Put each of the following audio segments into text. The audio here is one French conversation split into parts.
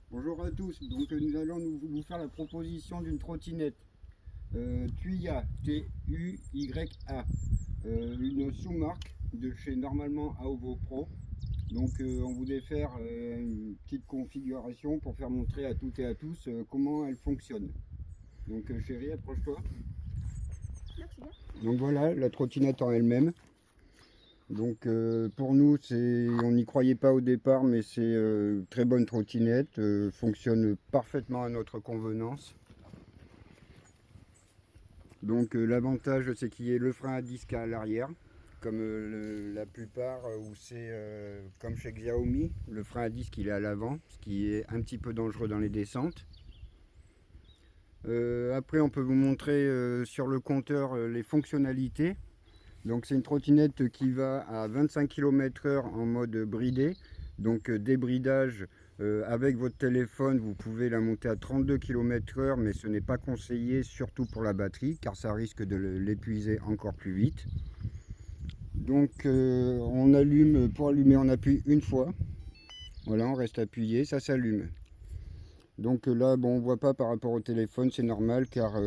Bonjour à tous, donc nous allons vous faire la proposition d'une trottinette Tuya, T-U-Y-A, une sous-marque de chez normalement Aovo Pro. Donc on voulait faire une petite configuration pour faire montrer à toutes et à tous comment elle fonctionne. Donc chérie, approche-toi. Donc voilà la trottinette en elle-même. Donc pour nous, on n'y croyait pas au départ, mais c'est très bonne trottinette, fonctionne parfaitement à notre convenance. Donc l'avantage, c'est qu'il y ait le frein à disque à l'arrière, comme la plupart, où c'est comme chez Xiaomi, le frein à disque il est à l'avant, ce qui est un petit peu dangereux dans les descentes. Après, on peut vous montrer sur le compteur les fonctionnalités. Donc c'est une trottinette qui va à 25 km/h en mode bridé. Donc débridage avec votre téléphone, vous pouvez la monter à 32 km/h, mais ce n'est pas conseillé, surtout pour la batterie, car ça risque de l'épuiser encore plus vite. Donc on allume, pour allumer on appuie une fois. Voilà, on reste appuyé, ça s'allume. Donc là, bon, on ne voit pas par rapport au téléphone, c'est normal, car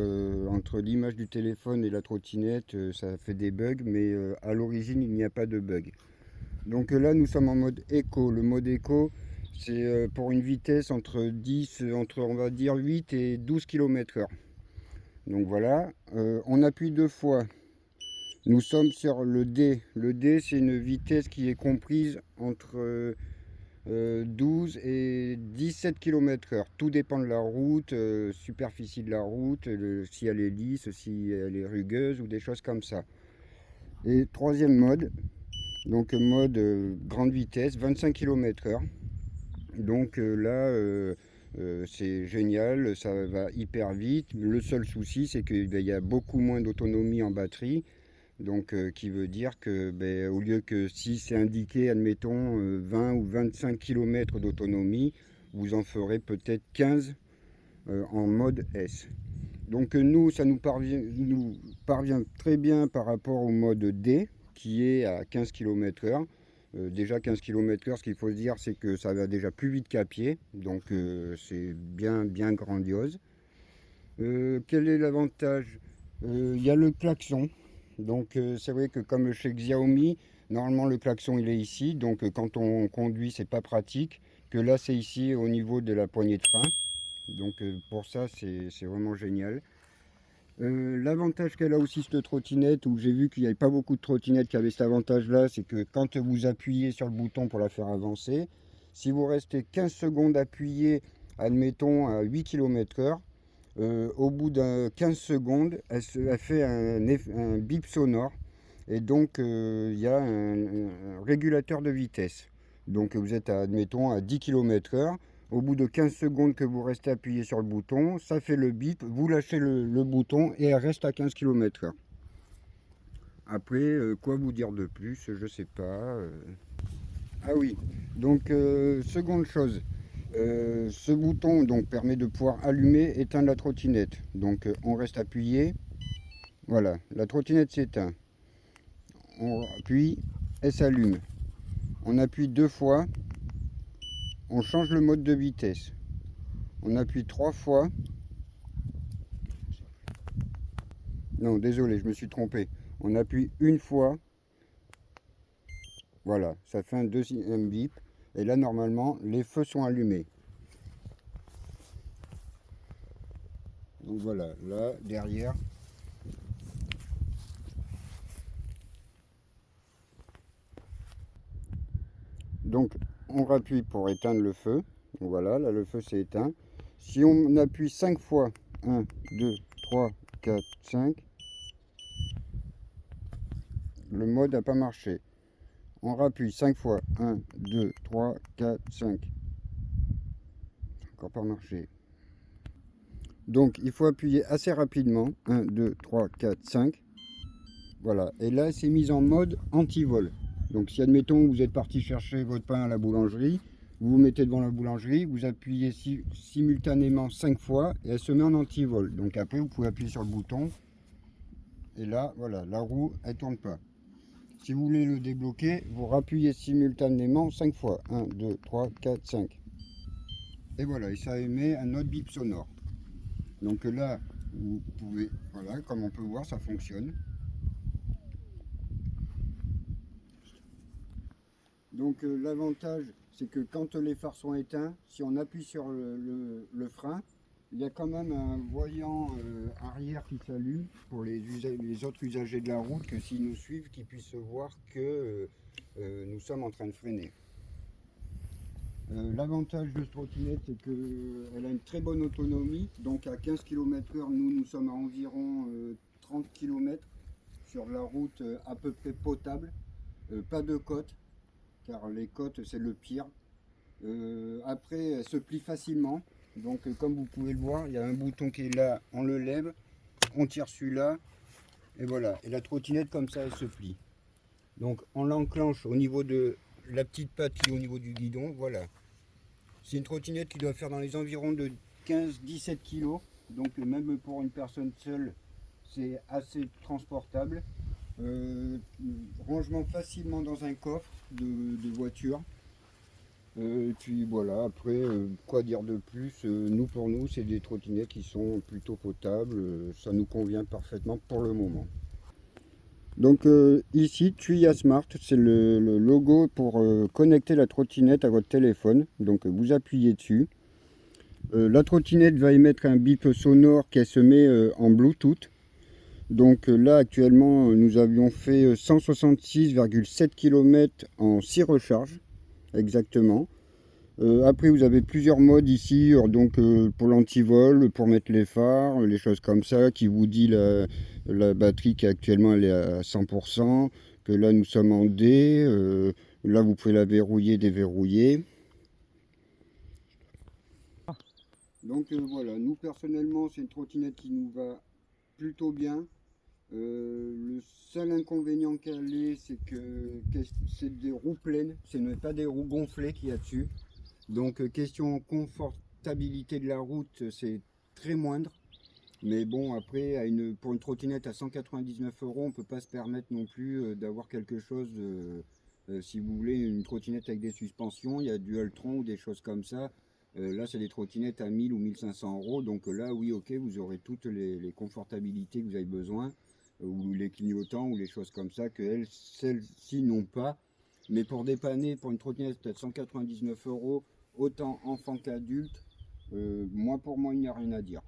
entre l'image du téléphone et la trottinette, ça fait des bugs, mais à l'origine, il n'y a pas de bug. Donc là, nous sommes en mode éco. Le mode éco, c'est pour une vitesse entre on va dire 8 et 12 km/h. Donc voilà, on appuie deux fois. Nous sommes sur le D. Le D, c'est une vitesse qui est comprise entre 12 et 17 km/h. Tout dépend de la route, superficie de la route, si elle est lisse, si elle est rugueuse ou des choses comme ça. Et troisième mode, donc mode grande vitesse, 25 km/h. Donc là, c'est génial, ça va hyper vite. Le seul souci, c'est qu'il y a beaucoup moins d'autonomie en batterie. Donc, qui veut dire que au lieu que si c'est indiqué, admettons, 20 ou 25 km d'autonomie, vous en ferez peut-être 15 en mode S. Donc nous, ça nous parvient très bien par rapport au mode D, qui est à 15 km/h. Déjà 15 km/h, ce qu'il faut se dire, c'est que ça va déjà plus vite qu'à pied. Donc c'est bien, bien grandiose. Quel est l'avantage? Il y a le klaxon. Donc c'est vrai que comme chez Xiaomi, normalement le klaxon il est ici, donc quand on conduit c'est pas pratique, que là c'est ici au niveau de la poignée de frein. Donc pour ça c'est vraiment génial. L'avantage qu'elle a aussi cette trottinette, où j'ai vu qu'il n'y avait pas beaucoup de trottinettes qui avaient cet avantage là, c'est que quand vous appuyez sur le bouton pour la faire avancer, si vous restez 15 secondes appuyé, admettons à 8 km/h, au bout de 15 secondes, elle fait un bip sonore. Et donc, il y a un régulateur de vitesse. Donc, vous êtes, admettons, à 10 km/h. Au bout de 15 secondes que vous restez appuyé sur le bouton, ça fait le bip, vous lâchez le bouton et elle reste à 15 km/h. Après, quoi vous dire de plus? Je sais pas. Ah oui, donc, seconde chose. Ce bouton donc permet de pouvoir allumer, éteindre la trottinette. Donc on reste appuyé. Voilà, la trottinette s'éteint. On appuie, elle s'allume. On appuie deux fois, on change le mode de vitesse. On appuie trois fois. Non, désolé, je me suis trompé. On appuie une fois. Voilà, ça fait un deuxième bip. Et là, normalement, les feux sont allumés. Donc voilà, là, derrière. Donc, on rappuie pour éteindre le feu. Donc voilà, là, le feu s'est éteint. Si on appuie 5 fois, 1, 2, 3, 4, 5, le mode n'a pas marché. On rappuie 5 fois, 1, 2, 3, 4, 5. Encore pas marché. Donc il faut appuyer assez rapidement. 1, 2, 3, 4, 5. Voilà. Et là, c'est mis en mode anti-vol. Donc si admettons vous êtes parti chercher votre pain à la boulangerie, vous vous mettez devant la boulangerie, vous appuyez simultanément 5 fois et elle se met en anti-vol. Donc après vous pouvez appuyer sur le bouton et là voilà, la roue elle tourne pas. Si vous voulez le débloquer, vous rappuyez simultanément 5 fois. 1, 2, 3, 4, 5. Et voilà, et ça émet un autre bip sonore. Donc là, vous pouvez, voilà, comme on peut voir, ça fonctionne. Donc l'avantage, c'est que quand les phares sont éteints, si on appuie sur le frein, il y a quand même un voyant arrière qui s'allume pour les autres usagers de la route, que s'ils nous suivent, qu'ils puissent voir que nous sommes en train de freiner. L'avantage de cette trottinette, c'est qu'elle a une très bonne autonomie. Donc à 15 km/h, nous sommes à environ 30 km sur la route à peu près potable. Pas de côte, car les côtes, c'est le pire. Après, elle se plie facilement. Donc comme vous pouvez le voir, il y a un bouton qui est là, on le lève, on tire celui-là, et voilà. Et la trottinette, comme ça, elle se plie. Donc on l'enclenche au niveau de la petite patte qui est au niveau du guidon, voilà. C'est une trottinette qui doit faire dans les environs de 15-17 kg. Donc même pour une personne seule, c'est assez transportable. Rangement facilement dans un coffre de voiture. Et puis voilà, après, quoi dire de plus, pour nous, c'est des trottinettes qui sont plutôt potables. Ça nous convient parfaitement pour le moment. Donc ici, Tuya Smart, c'est le logo pour connecter la trottinette à votre téléphone. Donc vous appuyez dessus. La trottinette va émettre un bip sonore qui se met en Bluetooth. Donc là actuellement nous avions fait 166,7 km en 6 recharges exactement. Après vous avez plusieurs modes ici, donc pour l'antivol, pour mettre les phares, les choses comme ça, qui vous dit la batterie qui actuellement elle est à 100%, que là nous sommes en D, là vous pouvez la verrouiller, déverrouiller. Donc voilà, nous personnellement c'est une trottinette qui nous va plutôt bien. Le seul inconvénient qu'elle est, c'est que c'est des roues pleines, ce n'est pas des roues gonflées qu'il y a dessus. Donc question confortabilité de la route, c'est très moindre. Mais bon, après, pour une trottinette à 199 €, on ne peut pas se permettre non plus d'avoir quelque chose, si vous voulez, une trottinette avec des suspensions, il y a du Ultron ou des choses comme ça. Là, c'est des trottinettes à 1000 ou 1500 €. Donc là, oui, ok, vous aurez toutes les confortabilités que vous avez besoin, ou les clignotants, ou les choses comme ça, que celles-ci n'ont pas. Mais pour dépanner, pour une trottinette à 199 €, autant enfant qu'adulte, pour moi, il n'y a rien à dire.